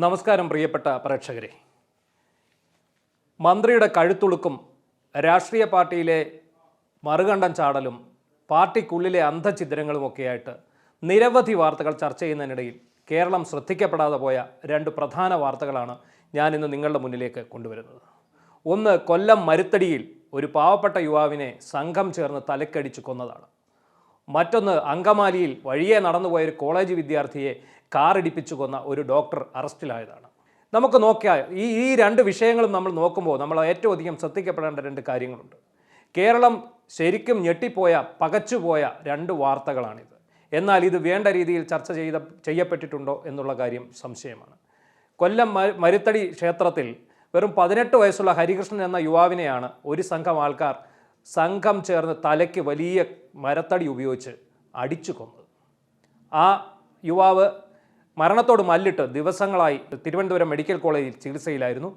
നമസ്കാരം പ്രിയപ്പെട്ട പ്രേക്ഷകരെ. മന്ത്രിയുടെ കഴുത്തുളുക്കും രാഷ്ട്രീയ പാർട്ടിയിലെ മറുകണ്ഠം ചാടലും പാർട്ടിക്കുള്ളിലെ അന്ധഛിദ്രങ്ങളുമൊക്കെയായിട്ട് നിരവധി വാർത്തകൾ ചർച്ച ചെയ്യുന്നതിനിടയിൽ കേരളം ശ്രദ്ധിക്കപ്പെടാതെ പോയ രണ്ട് പ്രധാന വാർത്തകളാണ് ഞാനിന്ന് നിങ്ങളുടെ മുന്നിലേക്ക് കൊണ്ടുവരുന്നത്. ഒന്ന്, കൊല്ലം മരുത്തടിയിൽ ഒരു പാവപ്പെട്ട യുവാവിനെ സംഘം ചേർന്ന് തലക്കടിച്ച് കൊന്നതാണ്. മറ്റൊന്ന്, അങ്കമാലിയിൽ വഴിയെ നടന്നുപോയ ഒരു കോളേജ് വിദ്യാർത്ഥിയെ കാറിടിപ്പിച്ചു കൊന്ന ഒരു ഡോക്ടർ അറസ്റ്റിലായതാണ്. നമുക്ക് നോക്കിയാൽ ഈ രണ്ട് വിഷയങ്ങളും നമ്മൾ നോക്കുമ്പോൾ നമ്മൾ ഏറ്റവും അധികം ശ്രദ്ധിക്കപ്പെടേണ്ട രണ്ട് കാര്യങ്ങളുണ്ട്. കേരളം ശരിക്കും ഞെട്ടിപ്പോയ, പകച്ചുപോയ രണ്ട് വാർത്തകളാണിത്. എന്നാൽ ഇത് വേണ്ട രീതിയിൽ ചർച്ച ചെയ്യപ്പെട്ടിട്ടുണ്ടോ എന്നുള്ള കാര്യം സംശയമാണ്. കൊല്ലം മരുത്തടി ക്ഷേത്രത്തിൽ വെറും 18 വയസ്സുള്ള ഹരികൃഷ്ണൻ എന്ന യുവാവിനെയാണ് ഒരു സംഘം ആൾക്കാർ സംഘം ചേർന്ന് തലയ്ക്ക് വലിയ മരത്തടി ഉപയോഗിച്ച് അടിച്ചു കൊന്നത്. ആ യുവാവ് മരണത്തോട് മല്ലിട്ട് ദിവസങ്ങളായി തിരുവനന്തപുരം മെഡിക്കൽ കോളേജിൽ ചികിത്സയിലായിരുന്നു.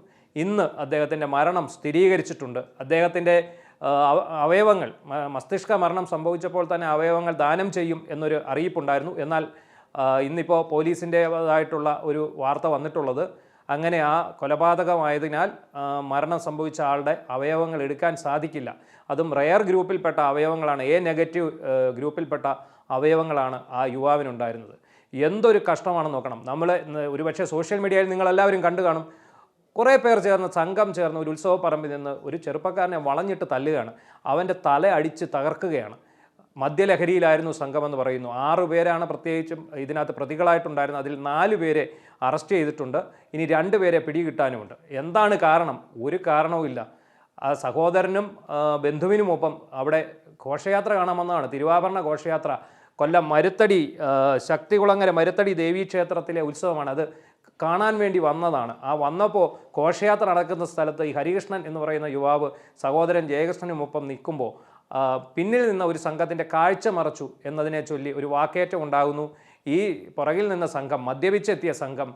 ഇന്ന് അദ്ദേഹത്തിൻ്റെ മരണം സ്ഥിരീകരിച്ചിട്ടുണ്ട്. അദ്ദേഹത്തിൻ്റെ അവയവങ്ങൾ, മസ്തിഷ്ക മരണം സംഭവിച്ചപ്പോൾ തന്നെ അവയവങ്ങൾ ദാനം ചെയ്യും എന്നൊരു അറിയിപ്പുണ്ടായിരുന്നു. എന്നാൽ ഇന്നിപ്പോൾ പോലീസിൻ്റേതായിട്ടുള്ള ഒരു വാർത്ത വന്നിട്ടുള്ളത്, അങ്ങനെ ആ കൊലപാതകമായതിനാൽ മരണം സംഭവിച്ച ആളുടെ അവയവങ്ങൾ എടുക്കാൻ സാധിക്കില്ല. അതും റെയർ ഗ്രൂപ്പിൽപ്പെട്ട അവയവങ്ങളാണ്, എ നെഗറ്റീവ് ഗ്രൂപ്പിൽപ്പെട്ട അവയവങ്ങളാണ് ആ യുവാവിനുണ്ടായിരുന്നത്. എന്തൊരു കഷ്ടമാണെന്ന് നോക്കണം. നമ്മൾ ഒരുപക്ഷെ സോഷ്യൽ മീഡിയയിൽ നിങ്ങളെല്ലാവരും കണ്ടു കാണും. കുറേ പേർ ചേർന്ന്, സംഘം ചേർന്ന് ഒരു ഉത്സവ പറമ്പിൽ നിന്ന് ഒരു ചെറുപ്പക്കാരനെ വളഞ്ഞിട്ട് തല്ലുകയാണ്. അവൻ്റെ തല അടിച്ച് തകർക്കുകയാണ്. മദ്യലഹരിയിലായിരുന്നു സംഘമെന്ന് പറയുന്നു. 6 പേരാണ് പ്രത്യേകിച്ചും ഇതിനകത്ത് പ്രതികളായിട്ടുണ്ടായിരുന്നത്. അതിൽ 4 പേരെ അറസ്റ്റ് ചെയ്തിട്ടുണ്ട്. ഇനി 2 പേരെ പിടികിട്ടാനുമുണ്ട്. എന്താണ് കാരണം? ഒരു കാരണവുമില്ല. ആ സഹോദരനും ബന്ധുവിനുമൊപ്പം അവിടെ ഘോഷയാത്ര കാണാമെന്നാണ്, തിരുവാഭരണ ഘോഷയാത്ര. കൊല്ലം മരുത്തടി ശക്തികുളങ്ങര മരുത്തടി ദേവീക്ഷേത്രത്തിലെ ഉത്സവമാണ്. അത് കാണാൻ വേണ്ടി വന്നതാണ്. ആ വന്നപ്പോൾ ഘോഷയാത്ര നടക്കുന്ന സ്ഥലത്ത് ഈ ഹരികൃഷ്ണൻ എന്ന് പറയുന്ന യുവാവ് സഹോദരൻ ജയകൃഷ്ണനുമൊപ്പം നിൽക്കുമ്പോൾ പിന്നിൽ നിന്ന ഒരു സംഘത്തിൻ്റെ കാഴ്ച മറച്ചു എന്നതിനെ ചൊല്ലി ഒരു വാക്കേറ്റം ഉണ്ടാകുന്നു. ഈ പുറകിൽ നിന്ന സംഘം, മദ്യപിച്ചെത്തിയ സംഘം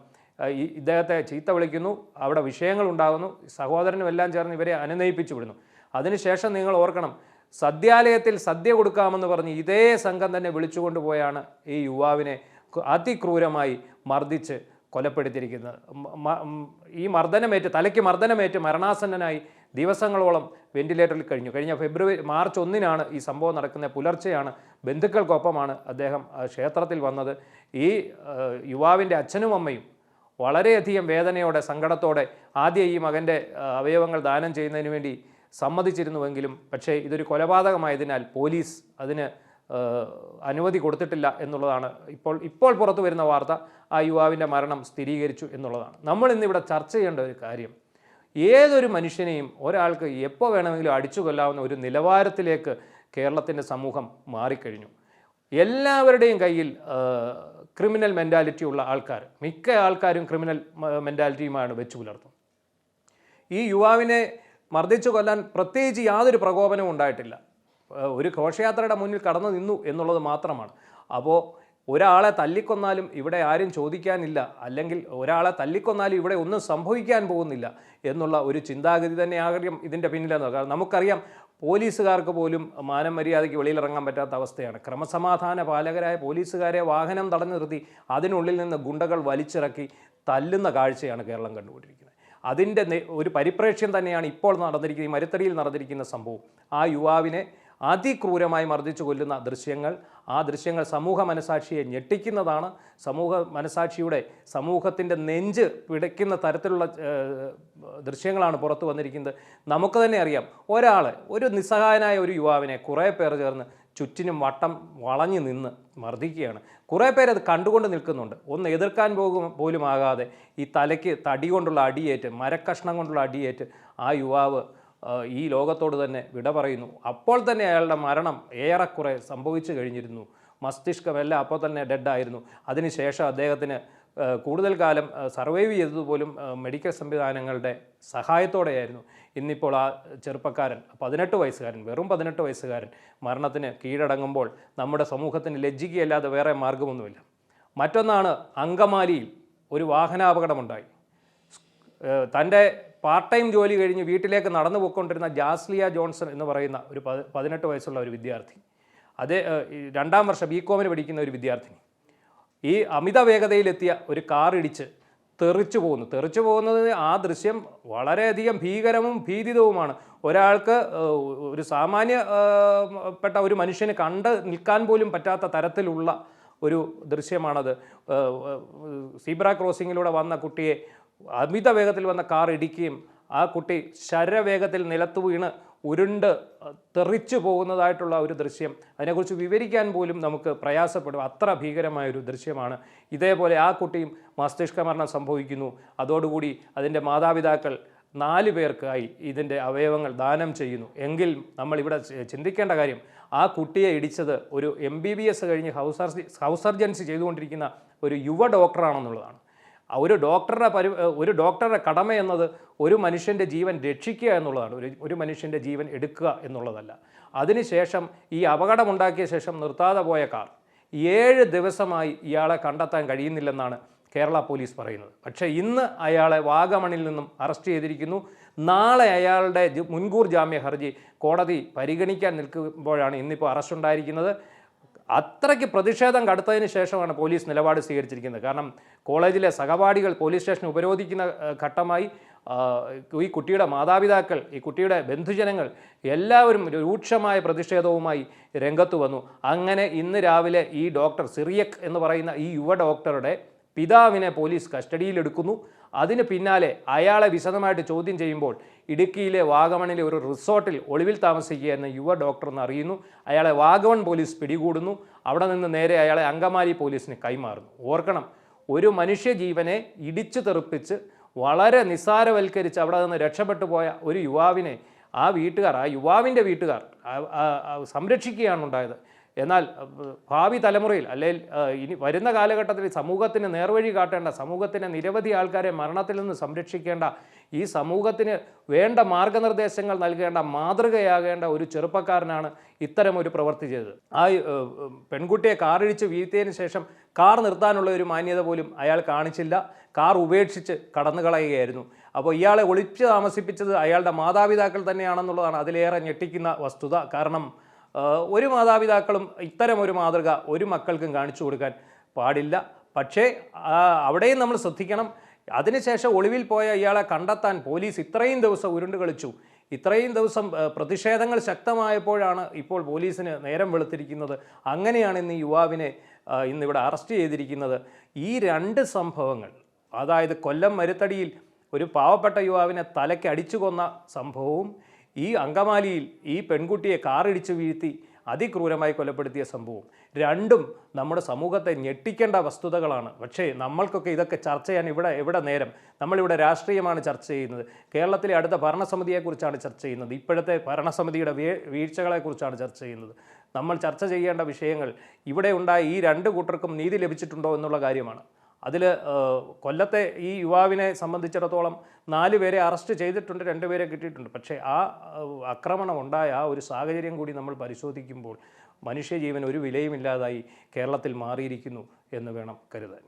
ഇദ്ദേഹത്തെ ചീത്ത വിളിക്കുന്നു. അവിടെ വിഷയങ്ങൾ ഉണ്ടാകുന്നു. സഹോദരനും എല്ലാം ചേർന്ന് ഇവരെ അനുനയിപ്പിച്ചു വിടുന്നു. അതിനുശേഷം നിങ്ങൾ ഓർക്കണം, സദ്യാലയത്തിൽ സദ്യ കൊടുക്കാമെന്ന് പറഞ്ഞ് ഇതേ സംഘം തന്നെ വിളിച്ചുകൊണ്ടുപോയാണ് ഈ യുവാവിനെ അതിക്രൂരമായി മർദ്ദിച്ച് കൊലപ്പെടുത്തിയിരിക്കുന്നത്. ഈ തലയ്ക്ക് മർദ്ദനമേറ്റ് മരണാസന്നനായി ദിവസങ്ങളോളം വെന്റിലേറ്ററിൽ കഴിഞ്ഞ മാർച്ച് 1 ഈ സംഭവം നടക്കുന്നത്. പുലർച്ചെയാണ്. ബന്ധുക്കൾക്കൊപ്പമാണ് അദ്ദേഹം ക്ഷേത്രത്തിൽ വന്നത്. ഈ യുവാവിൻ്റെ അച്ഛനും അമ്മയും വളരെയധികം വേദനയോടെ, സങ്കടത്തോടെ ആദ്യം ഈ മകൻ്റെ അവയവങ്ങൾ ദാനം ചെയ്യുന്നതിന് വേണ്ടി സമ്മതിച്ചിരുന്നുവെങ്കിലും പക്ഷേ ഇതൊരു കൊലപാതകമായതിനാൽ പോലീസ് അതിന് അനുമതി കൊടുത്തിട്ടില്ല എന്നുള്ളതാണ് ഇപ്പോൾ പുറത്തു വരുന്ന വാർത്ത. ആ യുവാവിൻ്റെ മരണം സ്ഥിരീകരിച്ചു എന്നുള്ളതാണ്. നമ്മൾ ഇന്നിവിടെ ചർച്ച ചെയ്യേണ്ട ഒരു കാര്യം, ഏതൊരു മനുഷ്യനെയും ഒരാൾക്ക് എപ്പോൾ വേണമെങ്കിലും അടിച്ചു കൊല്ലാവുന്ന ഒരു നിലവാരത്തിലേക്ക് കേരളത്തിൻ്റെ സമൂഹം മാറിക്കഴിഞ്ഞു. എല്ലാവരുടെയും കയ്യിൽ ക്രിമിനൽ മെൻറ്റാലിറ്റി ഉള്ള ആൾക്കാർ, മിക്ക ആൾക്കാരും ക്രിമിനൽ മെൻറ്റാലിറ്റിയുമാണ് വെച്ചു പുലർത്തുന്നത്. ഈ യുവാവിനെ മർദ്ദിച്ചു കൊല്ലാൻ പ്രത്യേകിച്ച് യാതൊരു പ്രകോപനവും ഉണ്ടായിട്ടില്ല. ഒരു ഘോഷയാത്രയുടെ മുന്നിൽ കടന്നു നിന്നു എന്നുള്ളത് മാത്രമാണ്. അപ്പോൾ ഒരാളെ തല്ലിക്കൊന്നാലും ഇവിടെ ആരും ചോദിക്കാനില്ല, അല്ലെങ്കിൽ ഒരാളെ തല്ലിക്കൊന്നാലും ഇവിടെ ഒന്നും സംഭവിക്കാൻ പോകുന്നില്ല എന്നുള്ള ഒരു ചിന്താഗതി തന്നെയാകും ഇതിൻ്റെ പിന്നിലെന്ന്. കാരണം നമുക്കറിയാം, പോലീസുകാർക്ക് പോലും മാനം മര്യാദയ്ക്ക് വെളിയിലിറങ്ങാൻ പറ്റാത്ത അവസ്ഥയാണ്. ക്രമസമാധാന പാലകരായ പോലീസുകാരെ വാഹനം തടഞ്ഞു നിർത്തി അതിനുള്ളിൽ നിന്ന് ഗുണ്ടകൾ വലിച്ചിറക്കി തല്ലുന്ന കാഴ്ചയാണ് കേരളം കണ്ടുകൊണ്ടിരിക്കുന്നത്. അതിൻ്റെ ഒരു പരിപ്രേക്ഷ്യം തന്നെയാണ് ഇപ്പോൾ നടന്നിരിക്കുന്ന ഈ മരുത്തടിയിൽ നടന്നിരിക്കുന്ന സംഭവം. ആ യുവാവിനെ അതിക്രൂരമായി മർദ്ദിച്ചു കൊല്ലുന്ന ദൃശ്യങ്ങൾ, ആ ദൃശ്യങ്ങൾ സമൂഹ മനസാക്ഷിയെ ഞെട്ടിക്കുന്നതാണ്. സമൂഹത്തിൻ്റെ നെഞ്ച് പിടയ്ക്കുന്ന തരത്തിലുള്ള ദൃശ്യങ്ങളാണ് പുറത്തു വന്നിരിക്കുന്നത്. നമുക്ക് തന്നെ അറിയാം, ഒരു നിസ്സഹായനായ ഒരു യുവാവിനെ കുറേ പേർ ചേർന്ന് ചുറ്റിനും വട്ടം വളഞ്ഞു നിന്ന് മർദ്ദിക്കുകയാണ്. കുറേ പേരത് കണ്ടുകൊണ്ട് നിൽക്കുന്നുണ്ട്. ഒന്ന് എതിർക്കാൻ പോലും ആകാതെ ഈ തലയ്ക്ക് തടി കൊണ്ടുള്ള അടിയേറ്റ്, മരക്കഷ്ണം കൊണ്ടുള്ള അടിയേറ്റ് ആ യുവാവ് ഈ ലോകത്തോട് തന്നെ വിട പറയുന്നു. അപ്പോൾ തന്നെ അയാളുടെ മരണം ഏറെക്കുറെ സംഭവിച്ചു കഴിഞ്ഞിരുന്നു. മസ്തിഷ്കമെല്ലാം അപ്പോൾ തന്നെ ഡെഡായിരുന്നു. അതിനുശേഷം അദ്ദേഹത്തിന് കൂടുതൽ കാലം സർവൈവ് ചെയ്തതുപോലും മെഡിക്കൽ സംവിധാനങ്ങളുടെ സഹായത്തോടെയായിരുന്നു. ഇന്നിപ്പോൾ ആ ചെറുപ്പക്കാരൻ, 18 വയസ്സുകാരൻ, വെറും 18 വയസ്സുകാരൻ മരണത്തിന് കീഴടങ്ങുമ്പോൾ നമ്മുടെ സമൂഹത്തിന് ലജ്ജിക്കുകയല്ലാതെ വേറെ മാർഗമൊന്നുമില്ല. മറ്റൊന്നാണ്, അങ്കമാലിയിൽ ഒരു വാഹനാപകടമുണ്ടായി. തൻ്റെ പാർട്ട് ടൈം ജോലി കഴിഞ്ഞ് വീട്ടിലേക്ക് നടന്നു പോയിക്കൊണ്ടിരുന്ന ജാസ്ലിയ ജോൺസൺ എന്ന് പറയുന്ന ഒരു 18 വയസ്സുള്ള ഒരു വിദ്യാർത്ഥി, അതേ 2ാം വർഷ BCom പഠിക്കുന്ന ഒരു വിദ്യാർത്ഥിനി, ഈ അമിത വേഗതയിലെത്തിയ ഒരു കാർ ഇടിച്ച് തെറിച്ചു പോകുന്നത് ആ ദൃശ്യം വളരെയധികം ഭീകരവും ഭീതിതവുമാണ്. ഒരാൾക്ക് ഒരു പെട്ട ഒരു മനുഷ്യന് കണ്ട് നിൽക്കാൻ പോലും പറ്റാത്ത തരത്തിലുള്ള ഒരു ദൃശ്യമാണത്. സീബ്ര ക്രോസിങ്ങിലൂടെ വന്ന കുട്ടിയെ അമിത വേഗത്തിൽ വന്ന കാർ ഇടിക്കുകയും ആ കുട്ടി ശരവേഗത്തിൽ നിലത്ത് വീണ് ഉരുണ്ട് തെറിച്ചു പോകുന്നതായിട്ടുള്ള ഒരു ദൃശ്യം, അതിനെക്കുറിച്ച് വിവരിക്കാൻ പോലും നമുക്ക് പ്രയാസപ്പെടും. അത്ര ഭീകരമായൊരു ദൃശ്യമാണ്. ഇതേപോലെ ആ കുട്ടിയും മസ്തിഷ്ക മരണം സംഭവിക്കുന്നു. അതോടുകൂടി അതിൻ്റെ മാതാപിതാക്കൾ 4 പേർക്കായി ഇതിൻ്റെ അവയവങ്ങൾ ദാനം ചെയ്യുന്നു. എങ്കിൽ നമ്മളിവിടെ ചിന്തിക്കേണ്ട കാര്യം, ആ കുട്ടിയെ ഇടിച്ചത് ഒരു MBBS കഴിഞ്ഞ് ഹൗസ് സർജൻസി ചെയ്തുകൊണ്ടിരിക്കുന്ന ഒരു യുവ ഡോക്ടറാണെന്നുള്ളതാണ്. ഒരു ഡോക്ടറുടെ കടമ എന്നത് ഒരു മനുഷ്യൻ്റെ ജീവൻ രക്ഷിക്കുക എന്നുള്ളതാണ്, ഒരു മനുഷ്യൻ്റെ ജീവൻ എടുക്കുക എന്നുള്ളതല്ല. അതിനുശേഷം ഈ അപകടമുണ്ടാക്കിയ ശേഷം നിർത്താതെ പോയ കാർ 7 ദിവസമായി ഇയാളെ കണ്ടെത്താൻ കഴിയുന്നില്ലെന്നാണ് കേരള പോലീസ് പറയുന്നത്. പക്ഷേ ഇന്ന് അയാളെ വാഗമണിൽ നിന്നും അറസ്റ്റ് ചെയ്തിരിക്കുന്നു. നാളെ അയാളുടെ മുൻകൂർ ജാമ്യ ഹർജി കോടതി പരിഗണിക്കാൻ നിൽക്കുമ്പോഴാണ് ഇന്നിപ്പോൾ അറസ്റ്റ് ഉണ്ടായിരിക്കുന്നത്. അത്രയ്ക്ക് പ്രതിഷേധം കടുത്തതിന് ശേഷമാണ് പോലീസ് നിലപാട് സ്വീകരിച്ചിരിക്കുന്നത്. കാരണം കോളേജിലെ സഹപാഠികൾ പോലീസ് സ്റ്റേഷൻ ഉപരോധിക്കുന്ന ഘട്ടമായി ഈ കുട്ടിയുടെ മാതാപിതാക്കൾ, ഈ കുട്ടിയുടെ ബന്ധുജനങ്ങൾ എല്ലാവരും രൂക്ഷമായ പ്രതിഷേധവുമായി രംഗത്ത് വന്നു. അങ്ങനെ ഇന്ന് രാവിലെ ഈ ഡോക്ടർ സിറിയക് എന്ന് പറയുന്ന ഈ യുവ ഡോക്ടറുടെ പിതാവിനെ പോലീസ് കസ്റ്റഡിയിലെടുക്കുന്നു. അതിന് പിന്നാലെ അയാളെ വിശദമായിട്ട് ചോദ്യം ചെയ്യുമ്പോൾ ഇടുക്കിയിലെ വാഗമണിലെ ഒരു റിസോർട്ടിൽ ഒളിവിൽ താമസിക്കുകയെന്ന യുവ ഡോക്ടർ എന്ന് അറിയുന്നു. അയാളെ വാഗമൺ പോലീസ് പിടികൂടുന്നു. അവിടെ നിന്ന് നേരെ അയാളെ അങ്കമാലി പോലീസിന് കൈമാറുന്നു. ഓർക്കണം, ഒരു മനുഷ്യജീവനെ ഇടിച്ചു തെറിപ്പിച്ച് വളരെ നിസ്സാരവൽക്കരിച്ച് അവിടെ നിന്ന് രക്ഷപ്പെട്ടു പോയ ഒരു യുവാവിനെ ആ യുവാവിൻ്റെ വീട്ടുകാർ സംരക്ഷിക്കുകയാണ് ഉണ്ടായത്. എന്നാൽ ഭാവി തലമുറയിൽ അല്ലെങ്കിൽ ഇനി വരുന്ന കാലഘട്ടത്തിൽ സമൂഹത്തിന് നേർവഴി കാട്ടേണ്ട, സമൂഹത്തിന് നിരവധി ആൾക്കാരെ മരണത്തിൽ നിന്ന് സംരക്ഷിക്കേണ്ട, ഈ സമൂഹത്തിന് വേണ്ട മാർഗനിർദ്ദേശങ്ങൾ നൽകേണ്ട, മാതൃകയാകേണ്ട ഒരു ചെറുപ്പക്കാരനാണ് ഇത്തരമൊരു പ്രവൃത്തി ചെയ്തത്. ആ പെൺകുട്ടിയെ കാറിടിച്ച് വീഴ്ത്തിയതിന് ശേഷം കാർ നിർത്താനുള്ള ഒരു മാന്യത പോലും അയാൾ കാണിച്ചില്ല. കാർ ഉപേക്ഷിച്ച് കടന്നു കളയുകയായിരുന്നു. അപ്പോൾ ഇയാളെ ഒളിച്ച് താമസിപ്പിച്ചത് അയാളുടെ മാതാപിതാക്കൾ തന്നെയാണെന്നുള്ളതാണ് അതിലേറെ ഞെട്ടിക്കുന്ന വസ്തുത. കാരണം ഒരു മാതാപിതാക്കളും ഇത്തരം ഒരു മാതൃക ഒരു മക്കൾക്കും കാണിച്ചു കൊടുക്കാൻ പാടില്ല. പക്ഷേ അവിടെയും നമ്മൾ ശ്രദ്ധിക്കണം, അതിനുശേഷം ഒളിവിൽ പോയ ഇയാളെ കണ്ടെത്താൻ പോലീസ് ഇത്രയും ദിവസം ഉരുണ്ട് കളിച്ചു. ഇത്രയും ദിവസം പ്രതിഷേധങ്ങൾ ശക്തമായപ്പോഴാണ് ഇപ്പോൾ പോലീസിന് നേരം വെളുത്തിരിക്കുന്നത്. അങ്ങനെയാണ് ഇന്ന് ഈ യുവാവിനെ ഇന്നിവിടെ അറസ്റ്റ് ചെയ്തിരിക്കുന്നത്. ഈ 2 സംഭവങ്ങൾ, അതായത് കൊല്ലം മരുത്തടിയിൽ ഒരു പാവപ്പെട്ട യുവാവിനെ തലയ്ക്ക് അടിച്ചു കൊന്ന സംഭവവും ഈ അങ്കമാലിയിൽ ഈ പെൺകുട്ടിയെ കാറിടിച്ചു വീഴ്ത്തി അതിക്രൂരമായി കൊലപ്പെടുത്തിയ സംഭവം, രണ്ടും നമ്മുടെ സമൂഹത്തെ ഞെട്ടിക്കേണ്ട വസ്തുതകളാണ്. പക്ഷേ നമ്മൾക്കൊക്കെ ഇതൊക്കെ ചർച്ച ചെയ്യാൻ എവിടെ നേരം? നമ്മളിവിടെ രാഷ്ട്രീയമാണ് ചർച്ച ചെയ്യുന്നത്. കേരളത്തിലെ അടുത്ത ഭരണസമിതിയെക്കുറിച്ചാണ് ചർച്ച ചെയ്യുന്നത്. ഇപ്പോഴത്തെ ഭരണസമിതിയുടെ വീഴ്ചകളെക്കുറിച്ചാണ് ചർച്ച ചെയ്യുന്നത്. നമ്മൾ ചർച്ച ചെയ്യേണ്ട വിഷയങ്ങൾ ഇവിടെ ഉണ്ടായ ഈ 2 കൂട്ടർക്കും നീതി ലഭിച്ചിട്ടുണ്ടോ എന്നുള്ള കാര്യമാണ്. അതിൽ കൊല്ലത്തെ ഈ യുവാവിനെ സംബന്ധിച്ചിടത്തോളം 4 പേരെ അറസ്റ്റ് ചെയ്തിട്ടുണ്ട്, 2 പേരെ കിട്ടിയിട്ടുണ്ട്. പക്ഷേ ആ ആക്രമണം ഉണ്ടായ ആ ഒരു സാഹചര്യം കൂടി നമ്മൾ പരിശോധിക്കുമ്പോൾ മനുഷ്യജീവൻ ഒരു വിലയുമില്ലാതായി കേരളത്തിൽ മാറിയിരിക്കുന്നു എന്ന് വേണം കരുതാൻ.